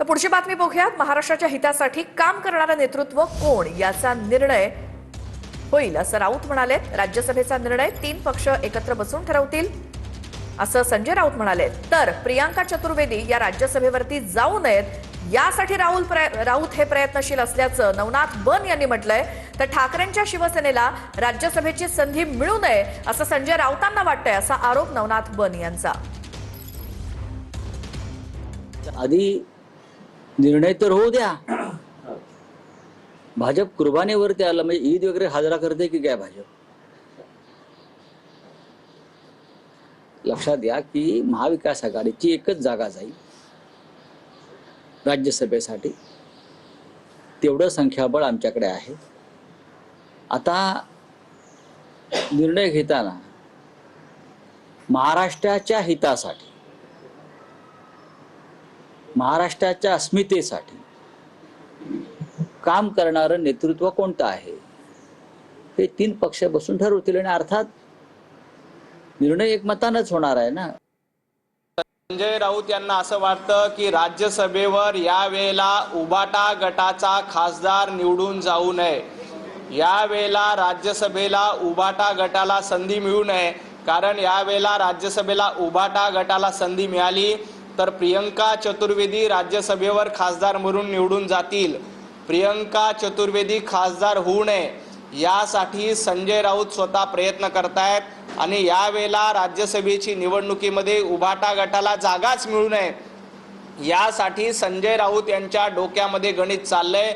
तर पुढची बातमी बघूयात। महाराष्ट्राच्या हितासाठी काम करणारं नेतृत्व कोण याचा निर्णय होईल असं राऊत म्हणाले। राज्यसभेचा निर्णय 3 पक्ष एकत्र बसून ठरवतील असं संजय राऊत म्हणाले। तर प्रियांका चतुर्वेदी या राज्यसभेवरती जाऊ नयेत यासाठी राऊत हे प्रयत्नशील असल्याचं नवनाथ बन यांनी म्हटलंय। तर ठाकरेंच्या शिवसेनेला राज्यसभेची संधी मिळू नये असं संजय राऊतांना वाटतंय, असा आरोप नवनाथ बन यांचा। आधी निर्णय तर होऊ द्या। भाजप कुर्बानीवरती आलं म्हणजे ईद वगैरे साजरा करते की काय भाजप? लक्षात घ्या की महाविकास आघाडीची एकच जागा जाईल राज्यसभेसाठी, तेवढं संख्याबळ आमच्याकडे आहे। आता निर्णय घेताना महाराष्ट्राच्या हितासाठी, महाराष्ट्राच्या अस्मितेसाठी काम करणारं नेतृत्व कोणतं आहे हे 3 पक्ष बसून ठरवतील आणि अर्थात निर्णय एकमतानंच होणार आहे ना। संजय राऊत यांना असं वाटतं की राज्यसभेवर यावेळेला उबाटा गटाचा खासदार निवडून जाऊ नये। यावेळेला राज्यसभेला उबाटा गटाला संधी मिळू नये, कारण यावेळेला राज्यसभेला उबाटा गटाला संधी मिळाली तर प्रियंका चतुर्वेदी राज्यसभेवर खासदार म्हणून निवडून जातील। प्रियंका चतुर्वेदी खासदार होऊ नये यासाठी संजय राऊत स्वतः प्रयत्न करतायत आणि यावेळेला राज्यसभेची निवडणुकीमध्ये उबाटा गटाला जागाच मिळू नये यासाठी संजय राऊत यांच्या डोक्यामध्ये गणित चाललंय।